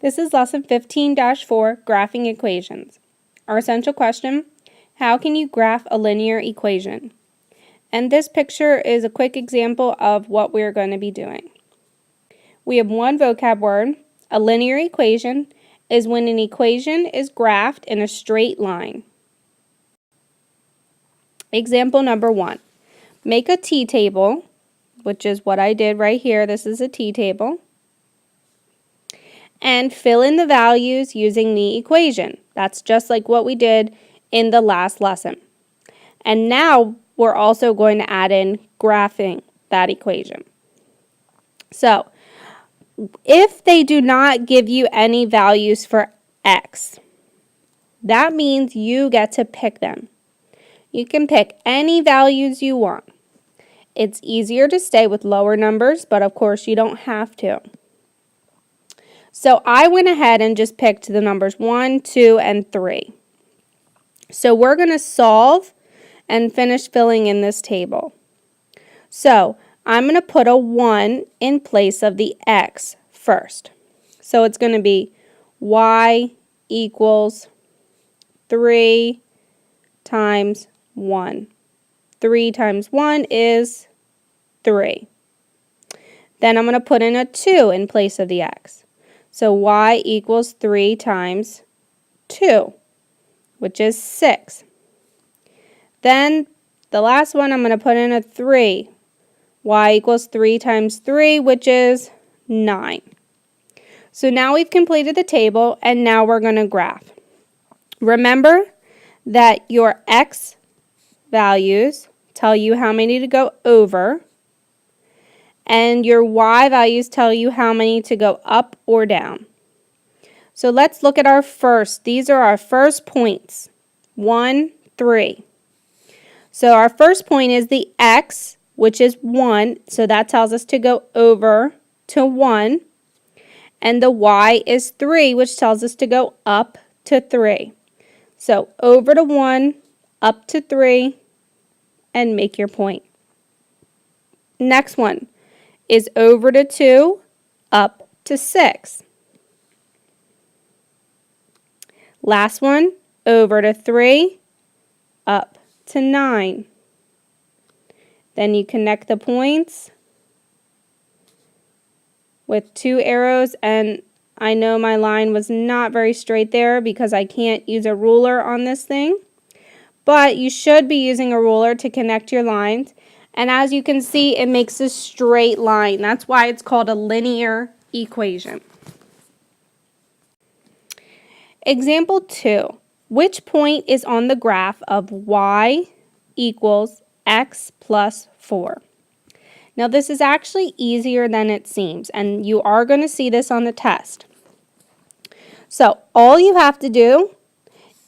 This is lesson 15-4, graphing equations. Our essential question, how can you graph a linear equation? And this picture is a quick example of what we're going to be doing. We have one vocab word. A linear equation is when an equation is graphed in a straight line. Example number 1. Make a t-table, which is what I did right here. This is a t-table. And fill in the values using the equation. That's just like what we did in the last lesson. And now we're also going to add in graphing that equation. So, if they do not give you any values for x, that means you get to pick them. You can pick any values you want. It's easier to stay with lower numbers, but of course you don't have to. So I went ahead and just picked the numbers 1, 2, and 3. So we're going to solve and finish filling in this table. So I'm going to put a 1 in place of the x first. So it's going to be y equals 3 times 1. 3 times 1 is 3. Then I'm going to put in a 2 in place of the x. So y equals 3 times 2, which is 6. Then the last one, I'm going to put in a 3. Y equals 3 times 3, which is 9. So now we've completed the table, and now we're going to graph. Remember that your x values tell you how many to go over, and your y values tell you how many to go up or down. So let's look at our first. These are our first points. 1, 3. So our first point is the x, which is 1. So that tells us to go over to 1. And the y is 3, which tells us to go up to 3. So over to 1, up to 3, and make your point. Next one is over to 2, up to 6. Last one, over to 3, up to 9. Then you connect the points with 2 arrows, and I know my line was not very straight there because I can't use a ruler on this thing, but you should be using a ruler to connect your lines. And as you can see, it makes a straight line. That's why it's called a linear equation. Example 2. Which point is on the graph of y equals x plus 4? Now this is actually easier than it seems, and you are going to see this on the test. So all you have to do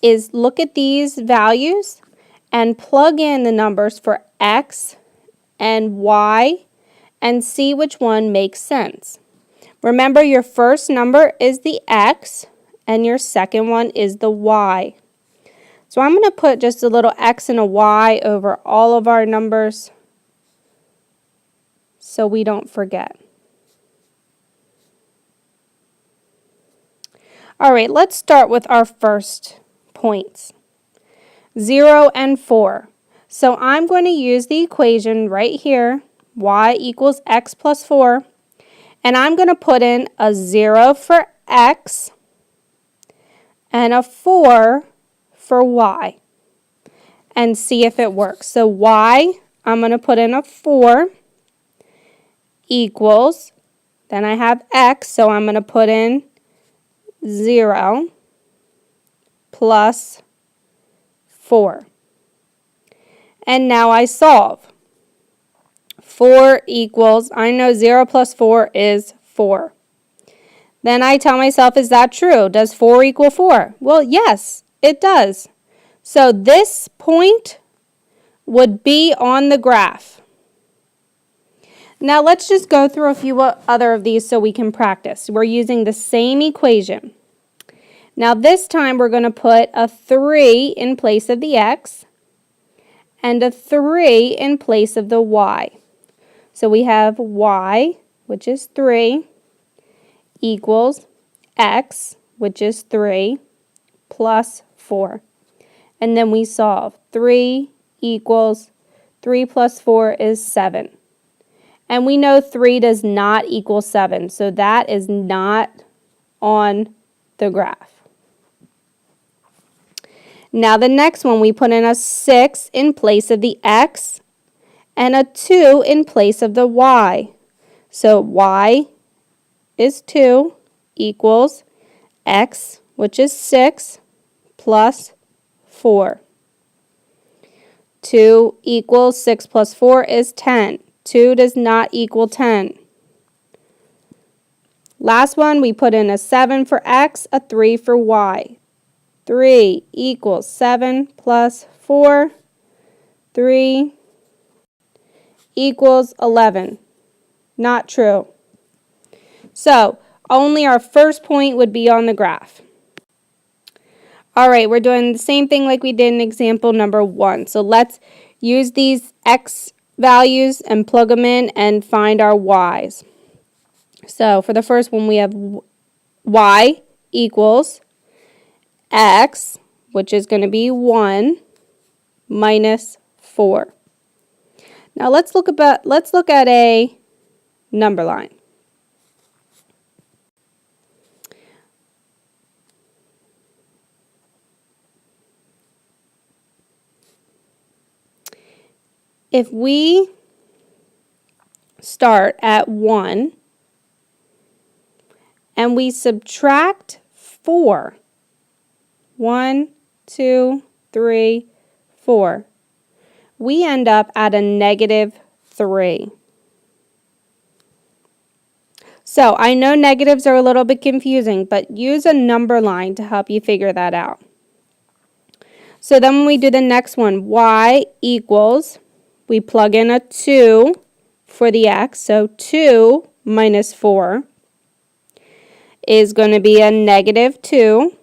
is look at these values and plug in the numbers for x and y and see which one makes sense. Remember, your first number is the x and your second one is the y. So I'm going to put just a little x and a y over all of our numbers so we don't forget. All right, let's start with our first points, 0 and 4. So I'm going to use the equation right here, y equals x plus 4, and I'm going to put in a 0 for x and a 4 for y and see if it works. So y, I'm going to put in a 4 equals, then I have x, so I'm going to put in 0 plus 4. And now I solve. 4 equals, I know 0 plus 4 is 4. Then I tell myself, is that true? Does 4 equal 4? Well, yes, it does. So this point would be on the graph. Now let's just go through a few other of these so we can practice. We're using the same equation. Now this time we're going to put a 3 in place of the x and a 3 in place of the y. So we have y, which is 3, equals x, which is 3, plus 4. And then we solve. 3 equals 3 plus 4 is 7. And we know 3 does not equal 7, so that is not on the graph. Now the next one, we put in a 6 in place of the x and a 2 in place of the y. So y is 2 equals x, which is 6, plus 4. 2 equals 6 plus 4 is 10. 2 does not equal 10. Last one, we put in a 7 for x, a 3 for y. 3 equals 7 plus 4. 3 equals 11. Not true. So, only our first point would be on the graph. Alright, we're doing the same thing like we did in example number 1. So let's use these x values and plug them in and find our y's. So for the first one, we have y equals x, which is going to be 1, minus 4. Now let's look at a number line. If we start at 1 and we subtract 4, 1, 2, 3, 4, we end up at a negative 3. So I know negatives are a little bit confusing, but use a number line to help you figure that out. So then when we do the next one, y equals, we plug in a 2 for the x, so 2 minus 4 is going to be a negative 2.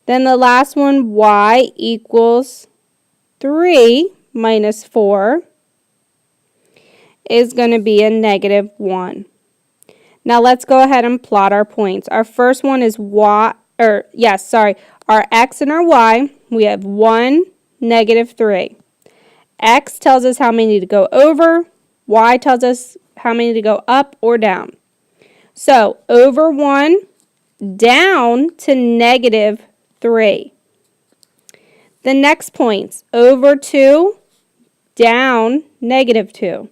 Then the last one, y equals 3 minus 4 is going to be a negative 1. Now let's go ahead and plot our points. Our first one is our x and our y. We have 1, negative 3. X tells us how many to go over. Y tells us how many to go up or down. So over 1, down to negative 3. The next points, over 2, down negative 2.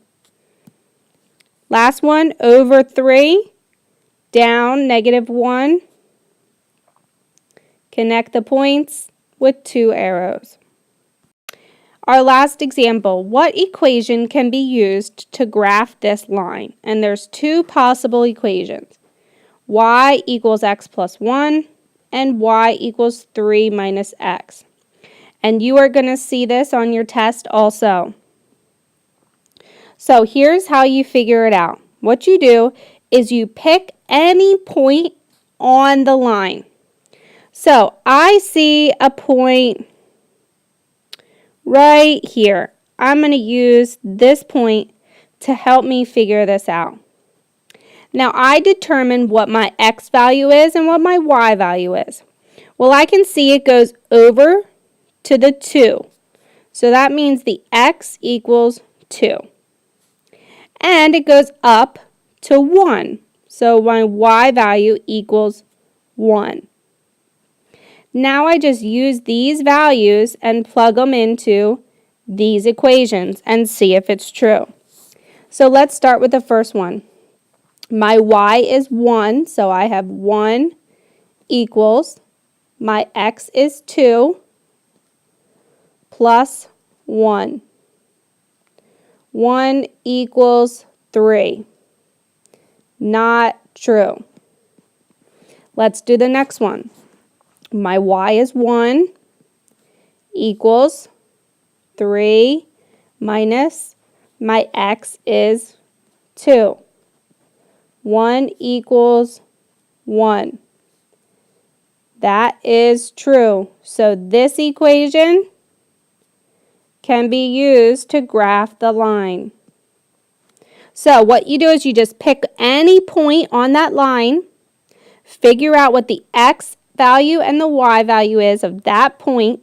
Last one, over 3, down negative 1. Connect the points with 2 arrows. Our last example, what equation can be used to graph this line? And there's 2 possible equations. Y equals x plus 1 and y equals 3 minus x. And you are going to see this on your test also. So here's how you figure it out. What you do is you pick any point on the line. So I see a point right here. I'm going to use this point to help me figure this out. Now I determine what my x value is and what my y value is. Well, I can see it goes over to the 2. So that means the x equals 2. And it goes up to 1. So my y value equals 1. Now I just use these values and plug them into these equations and see if it's true. So let's start with the first one. My y is 1, so I have 1 equals, my x is 2 plus 1. 1 equals 3. Not true. Let's do the next one. My y is 1 equals 3 minus my x is 2. 1 equals 1. That is true. So this equation can be used to graph the line. So what you do is you just pick any point on that line Figure out what the x value and the y value is of that point,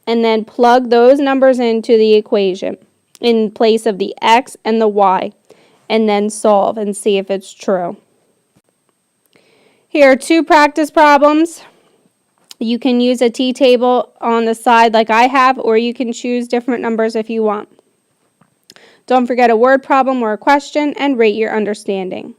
and then plug those numbers into the equation in place of the x and the y, and then solve and see if it's true. Here are 2 practice problems. You can use a t-table on the side like I have, or you can choose different numbers if you want. Don't forget a word problem or a question, and rate your understanding.